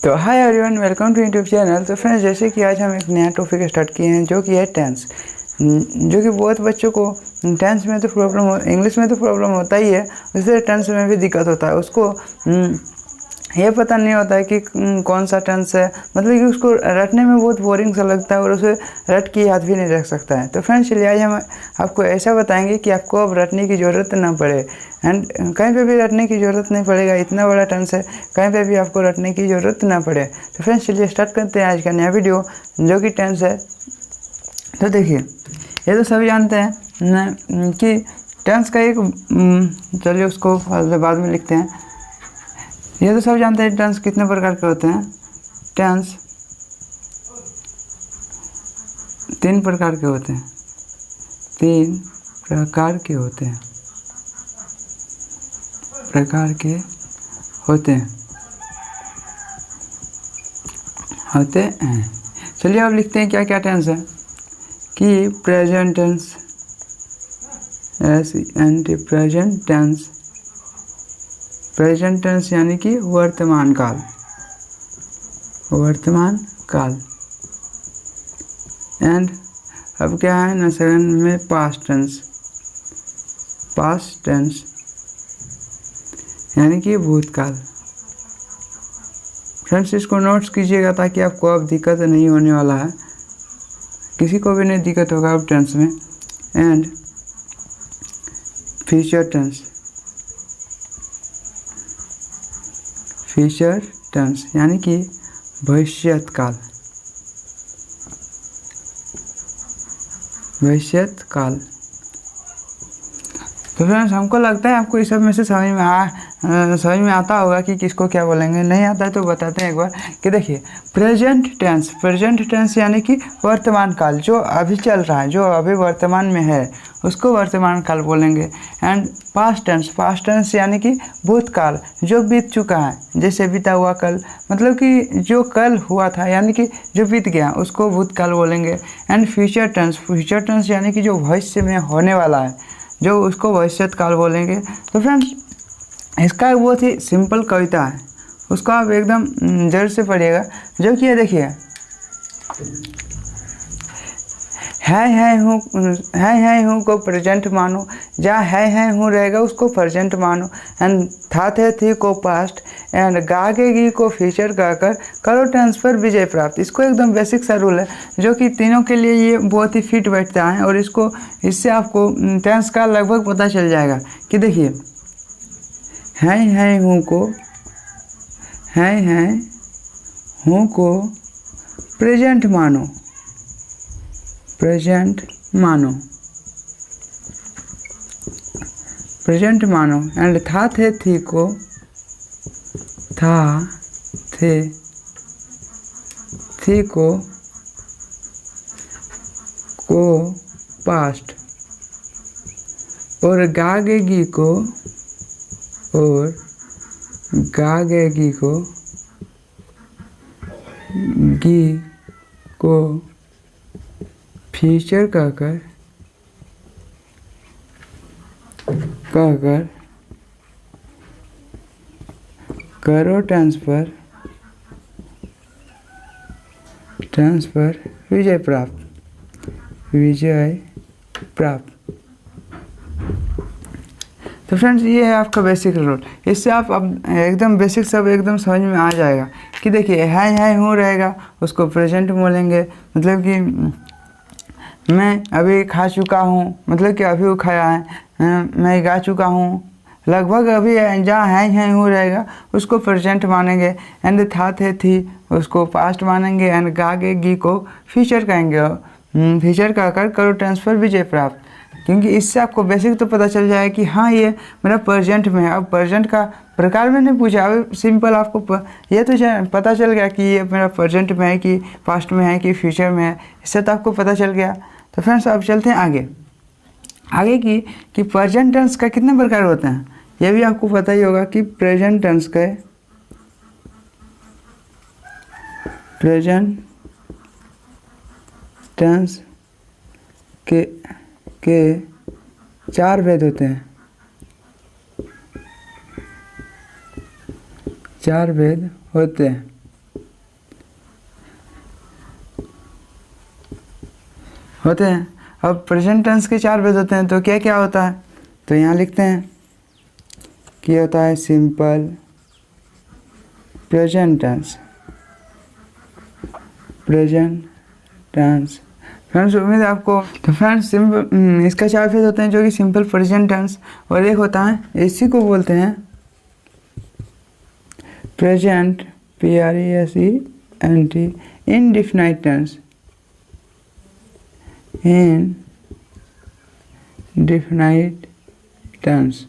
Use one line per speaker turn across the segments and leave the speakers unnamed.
तो hi everyone, welcome to YouTube channel. तो friends, जैसे कि आज हम एक नया टॉपिक स्टार्ट किए हैं जो कि है टेंस, जो कि बहुत बच्चों को टेंस में तो इंग्लिश में तो प्रॉब्लम होता ही है, उससे टेंस में भी दिक्कत होता है। उसको ये पता नहीं होता है कि कौन सा टेंस है, मतलब कि उसको रटने में बहुत बोरिंग सा लगता है और उसे रट के याद भी नहीं रख सकता है। तो फ्रेंड्स, चलिए आज हम आपको ऐसा बताएंगे कि आपको अब रटने की ज़रूरत ना पड़े एंड कहीं पे भी रटने की ज़रूरत नहीं पड़ेगा। इतना बड़ा टेंस है, कहीं पे भी आपको रटने की ज़रूरत ना पड़े। तो फ्रेंड्स, चलिए स्टार्ट करते हैं आज का नया वीडियो जो कि टेंस है। तो देखिए, ये तो सभी जानते हैं कि टेंस का एक चलिए उसको बाद में लिखते हैं। ये तो सब जानते हैं टेंस कितने प्रकार के होते हैं। टेंस 3 प्रकार के होते हैं। 3 प्रकार के होते हैं चलिए अब लिखते हैं क्या क्या टेंस है। कि प्रेजेंट टेंस, प्रेजेंट टेंस यानी कि वर्तमान काल। एंड अब क्या है ना, सेकंड में पास्ट टेंस यानी कि भूतकाल। फ्रेंड्स, इसको नोट्स कीजिएगा ताकि आपको अब दिक्कत नहीं होने वाला है, किसी को भी नहीं दिक्कत होगा अब टेंस में। एंड फ्यूचर टेंस यानी कि भविष्यत काल। तो फ्रेंड्स, हमको लगता है आपको इस सब में से समझ में आता होगा कि किसको क्या बोलेंगे। नहीं आता है तो बताते हैं एक बार कि देखिए, प्रेजेंट टेंस यानी कि वर्तमान काल, जो अभी चल रहा है, जो अभी वर्तमान में है, उसको वर्तमान काल बोलेंगे। एंड पास्ट टेंस यानी कि भूतकाल, जो बीत चुका है, जैसे बीता हुआ कल, मतलब कि जो कल हुआ था यानी कि जो बीत गया, उसको भूतकाल बोलेंगे। एंड फ्यूचर टेंस यानी कि जो भविष्य में होने वाला है, जो उसको भविष्यत काल बोलेंगे। तो फ्रेंड्स, इसका एक बहुत ही सिंपल कविता है, उसको आप एकदम जरूर से पढ़िएगा। जो कि ये देखिए, है हूँ को प्रेजेंट मानो, जहाँ है हूँ रहेगा उसको प्रेजेंट मानो। एंड था थे थी को पास्ट, एंड गागेगी को फ्यूचर कहकर करो टेंस पर विजय प्राप्त। इसको एकदम बेसिक सा रूल है जो कि तीनों के लिए ये बहुत ही फिट बैठता है, और इससे आपको टेंस का लगभग पता चल जाएगा। कि देखिए, है हूँ को प्रेजेंट मानो। एंड था थे थी को पास्ट, और गागेगी को फ्यूचर कहकर करो टेंस पर विजय प्राप्त। तो फ्रेंड्स, ये है आपका बेसिक रूल। इससे आप अब एकदम बेसिक सब एकदम समझ में आ जाएगा। कि देखिए, है हूँ रहेगा, उसको प्रेजेंट बोलेंगे, मतलब कि मैं अभी खा चुका हूँ, मतलब कि अभी वो खाया है। मैं गा चुका हूँ, लगभग अभी जहाँ है हूँ रहेगा उसको प्रेजेंट मानेंगे। एंड था थे थी उसको पास्ट मानेंगे। एंड गागेगी को फ्यूचर कहेंगे, फ्यूचर कहकर करो टेंस पर विजय प्राप्त। क्योंकि इससे आपको बेसिक तो पता चल जाएगा कि हाँ, ये मेरा प्रेजेंट में है। अब प्रेजेंट का प्रकार में नहीं पूछा, अब सिंपल आपको ये तो पता चल गया कि ये मेरा प्रेजेंट में है कि पास्ट में है कि फ्यूचर में है, इससे तो आपको पता चल गया। तो फ्रेंड्स, अब चलते हैं आगे कि प्रेजेंट टेंस का कितने प्रकार होते हैं, ये भी आपको पता ही होगा। कि प्रेजेंट टेंस के 4 भेद होते हैं। 4 भेद होते हैं। होते हैं। अब प्रेजेंट टेंस के 4 भेद होते हैं, तो क्या क्या होता है, तो यहाँ लिखते हैं कि होता है simple present tense, present tense. Friends उम्मीद है आपको। तो फ्रेंड्स सिंपल इसका 4 फेज होते हैं जो कि सिंपल प्रेजेंट टेंस, और एक होता है इसी को बोलते हैं present PRESENT indefinite tense, indefinite tense.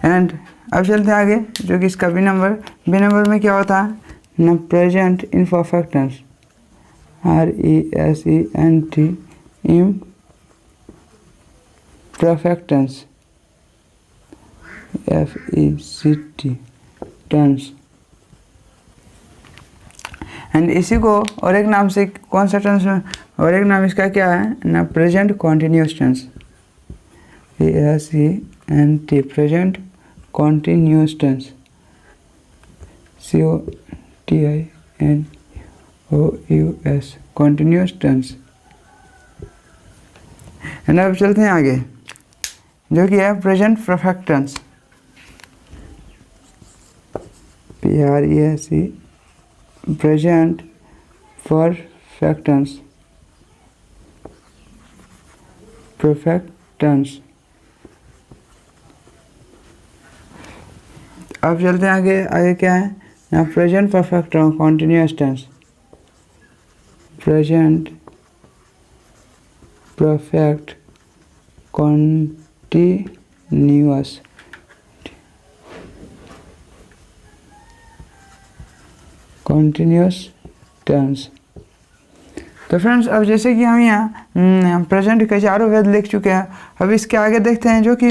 And अब चलते हैं आगे, जो कि इसका बी नंबर में क्या होता है ना, present imperfect tense, RESENT imperfect tense, FECT tense. And इसी को और एक नाम से कौन सा टेंस में, और एक नाम इसका क्या है ना, present continuous tense, PRESENT present continuous tense, CONTINOUS continuous tense. And अब चलते हैं आगे, जो कि है present perfect tense, PRESE present perfect tense, perfect tense. अब चलते हैं आगे क्या है ना, present perfect continuous tense, present perfect continuous tense. तो फ्रेंड्स अब जैसे कि हम यहाँ प्रेजेंट के 4 भेद लिख चुके हैं, अब इसके आगे देखते हैं जो कि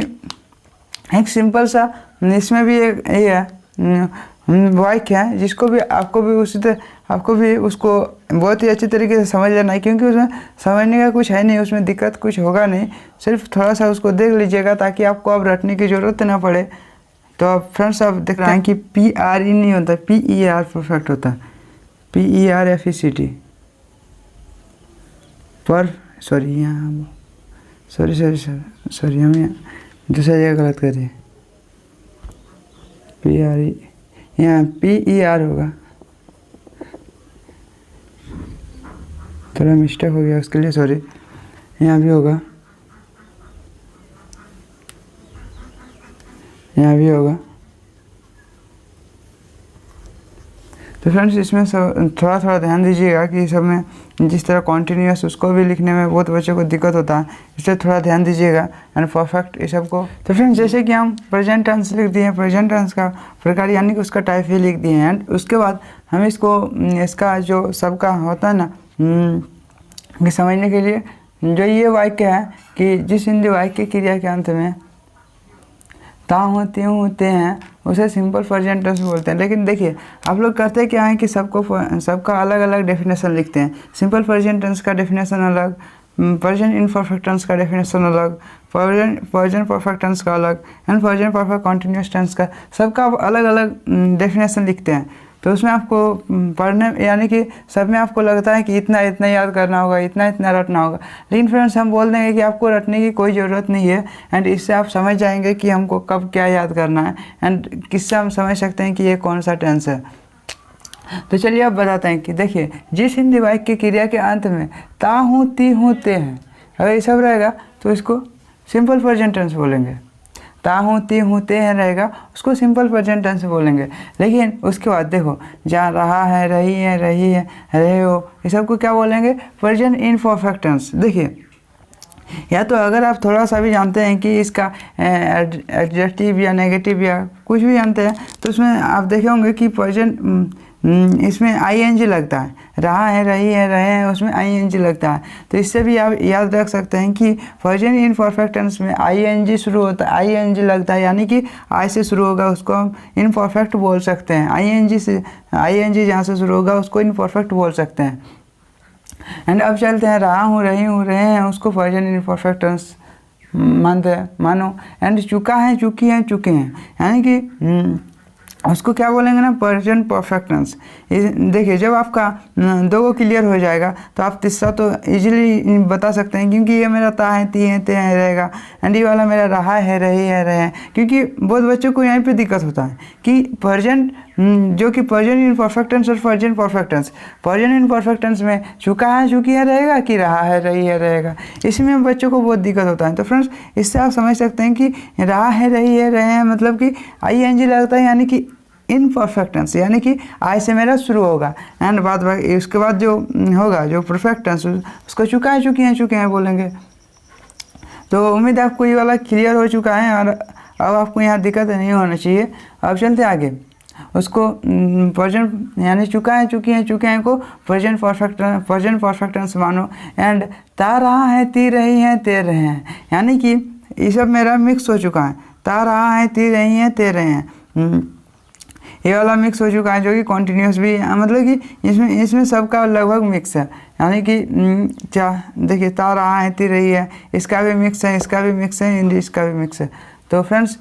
एक सिंपल सा, इसमें भी एक ये है वाक्य है, जिसको भी आपको भी उसको बहुत ही अच्छी तरीके से समझ लेना है, क्योंकि उसमें समझने का कुछ है नहीं, उसमें दिक्कत कुछ होगा नहीं, सिर्फ थोड़ा सा उसको देख लीजिएगा ताकि आपको अब रटने की ज़रूरत ना पड़े। तो फ्रेंड्स अब देख रहे हैं कि PRE नहीं होता, PER परफेक्ट होता है, PERFECT पर सॉरी हम यहाँ दूसरा जगह गलत कर दिए, PRE यहाँ PER होगा, थोड़ा मिस्टेक हो गया, उसके लिए सॉरी। यहाँ भी होगा, यहाँ भी होगा। तो फ्रेंड्स इसमें सब थोड़ा ध्यान दीजिएगा कि सब में जिस तरह कॉन्टिन्यूस उसको भी लिखने में बहुत बच्चों को दिक्कत होता है, इसलिए थोड़ा ध्यान दीजिएगा। एंड परफेक्ट ये सब को, तो फ्रेंड्स जैसे कि हम प्रेजेंट टेंस लिख दिए, प्रेजेंट टेंस का प्रकार यानी कि उसका टाइप ही लिख दिए हैं। एंड उसके बाद हम इसका जो सबका होता है ना कि समझने के लिए, जो ये वाक्य है कि जिस हिंदी वाक्य क्रिया के अंत में ता होते हैं उसे सिंपल प्रेजेंट टेंस बोलते हैं। लेकिन देखिए आप लोग करते क्या है कि सबका अलग अलग डेफिनेशन लिखते हैं। सिंपल प्रेजेंट टेंस का डेफिनेशन अलग, प्रेजेंट इनपरफेक्ट टेंस का डेफिनेशन अलग, प्रेजेंट परफेक्ट टेंस का अलग, and present perfect continuous tense का, सबका अलग अलग डेफिनेशन लिखते हैं। तो उसमें आपको पढ़ने यानी कि सब में आपको लगता है कि इतना याद करना होगा, इतना रटना होगा। लेकिन फ्रेंड्स हम बोल देंगे कि आपको रटने की कोई ज़रूरत नहीं है। एंड इससे आप समझ जाएंगे कि हमको कब क्या याद करना है, एंड किससे हम समझ सकते हैं कि ये कौन सा टेंस है। तो चलिए अब बताते हैं कि देखिए जिस हिंदी वाक्य की क्रिया के अंत में ता हूँ ती हूँ ते हैं, अगर ये सब रहेगा तो इसको सिंपल प्रेजेंट टेंस बोलेंगे। ता हूँ ती हूँ ते हैं रहेगा, उसको सिंपल प्रेजेंट टेंस बोलेंगे। लेकिन उसके बाद देखो जहाँ रहा है, रही है, रहे हो, ये सब को क्या बोलेंगे, प्रेजेंट इनपरफेक्ट टेंस। देखिए या तो अगर आप थोड़ा सा भी जानते हैं कि इसका एडजेक्टिव या नेगेटिव या कुछ भी जानते हैं, तो उसमें आप देखे होंगे कि प्रेजेंट इसमें ING लगता है, रहा है, रही है, रहे हैं, उसमें ING लगता है। तो इससे भी आप याद रख सकते हैं कि प्रेजेंट इनपरफेक्ट टेंस में ING शुरू होता है, ING लगता है, यानी कि I से शुरू होगा उसको हम इनपरफेक्ट बोल सकते हैं। ING जहाँ से शुरू होगा उसको इनपरफेक्ट बोल सकते हैं। एंड अब चलते हैं, रहा हूँ, रही हूँ, रहे हैं, उसको प्रेजेंट इनपरफेक्ट टेंस मानते हैं, मानो। एंड चुका है, चुकी हैं, चुके हैं, यानी कि उसको क्या बोलेंगे ना, प्रेजेंट परफेक्ट टेंस। देखिए जब आपका दो को क्लियर हो जाएगा तो आप तीसरा तो इजीली बता सकते हैं, क्योंकि ये मेरा ता है, ती है, ते है रहेगा, एंड ये वाला मेरा रहा है, रही है, रहे हैं। क्योंकि बहुत बच्चों को यहीं पे दिक्कत होता है कि प्रेजेंट जो कि प्रेजेंट इन परफेक्ट टेंस और present perfect tense, present imperfect tense में चुका है, चुकी है रहेगा कि रहा है, रही है रहेगा, इसमें बच्चों को बहुत दिक्कत होता है। तो फ्रेंड्स इससे आप समझ सकते हैं कि रहा है, रही है, रहे हैं मतलब कि ING लगता है, यानी कि इन परफेक्ट टेंस, यानी कि आई से मेरा शुरू होगा, एंड बाद उसके बाद जो होगा जो परफेक्ट टेंस उसको चुका है, चुके हैं बोलेंगे। तो उम्मीद है आपको ये वाला क्लियर हो चुका है और अब आपको यहाँ दिक्कत नहीं होना चाहिए। अब चलते आगे, उसको प्रेजेंट यानी चुका है, चुके हैं को प्रेजेंट परफेक्ट टेंस मानो, एंड ता रहा है, ती रही है, ते रहे हैं, यानी कि ये सब मेरा मिक्स हो चुका है। ता रहा है, ती रही है, ते रहे हैं, ये वाला मिक्स हो चुका है, जो कि कॉन्टीन्यूस भी मतलब कि इसमें सबका लगभग मिक्स है, यानी कि क्या देखिए ता रहा है, ती रही है, इसका भी मिक्स है, इसका भी मिक्स है, इसका भी मिक्स है। तो फ्रेंड्स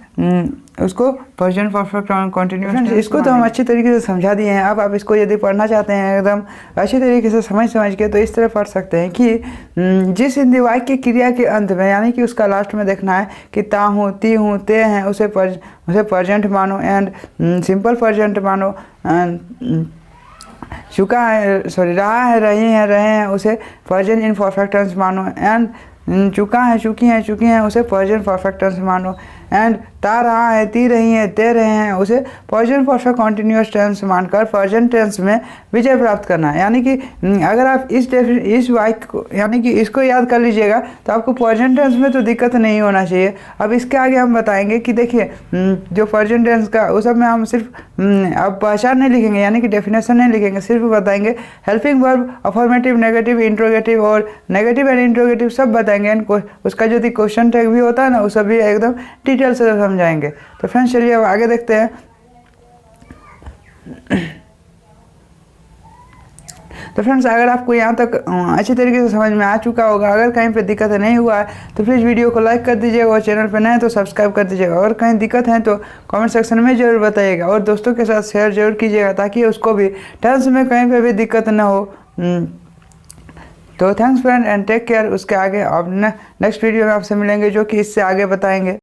उसको प्रेजेंट परफेक्ट कॉन्टीन्यूस, इसको तो हम अच्छी तरीके से समझा दिए हैं। अब आप इसको यदि पढ़ना चाहते हैं एकदम अच्छी तरीके से समझ के, तो इस तरह पढ़ सकते हैं कि जिस हिंदी वाक्य की क्रिया के अंत में, यानी कि उसका लास्ट में देखना है कि ता हूँ, ती हूँ, ते हैं, उसे प्रेजेंट मानो, एंड सिंपल प्रेजेंट मानो, चुका है रहा है, रही है, रहे हैं, उसे प्रेजेंट इन परफेक्ट टेंस मानो, एंड चुका है, चुकी हैं, उसे प्रेजेंट परफेक्ट टेंस मानो, एंड ता रहा है, ती रही है, ते रहे हैं, उसे प्रेजेंट परफेक्ट कॉन्टिन्यूअस टेंस मानकर प्रेजेंट टेंस में विजय प्राप्त करना है। यानी कि अगर आप इस वाक्य को यानी कि इसको याद कर लीजिएगा तो आपको प्रेजेंट टेंस में तो दिक्कत नहीं होना चाहिए। अब इसके आगे हम बताएंगे कि देखिए जो प्रेजेंट टेंस का उस सब में हम सिर्फ अब पहचान नहीं लिखेंगे, यानी कि डेफिनेशन नहीं लिखेंगे, सिर्फ बताएंगे helping verb, affirmative, negative, interrogative और नेगेटिव एंड इंट्रोगेटिव सब बताएंगे, एंड उसका यदि क्वेश्चन टैग भी होता है ना, वो सब भी एकदम डिटेल से समझाएंगे। तो फ्रेंड्स चलिए अब आगे देखते हैं। तो फ्रेंड्स अगर आपको यहाँ तक अच्छी तरीके से समझ में आ चुका होगा, अगर कहीं पे दिक्कत नहीं हुआ है तो प्लीज़ वीडियो को लाइक कर दीजिएगा, और चैनल पे नए हैं तो सब्सक्राइब कर दीजिएगा, और कहीं दिक्कत है तो कमेंट सेक्शन में ज़रूर बताइएगा, और दोस्तों के साथ शेयर जरूर कीजिएगा ताकि उसको भी टेंस में कहीं पे भी दिक्कत ना हो। तो thanks friend and take care. उसके आगे अब नेक्स्ट वीडियो में आपसे मिलेंगे जो कि इससे आगे बताएंगे।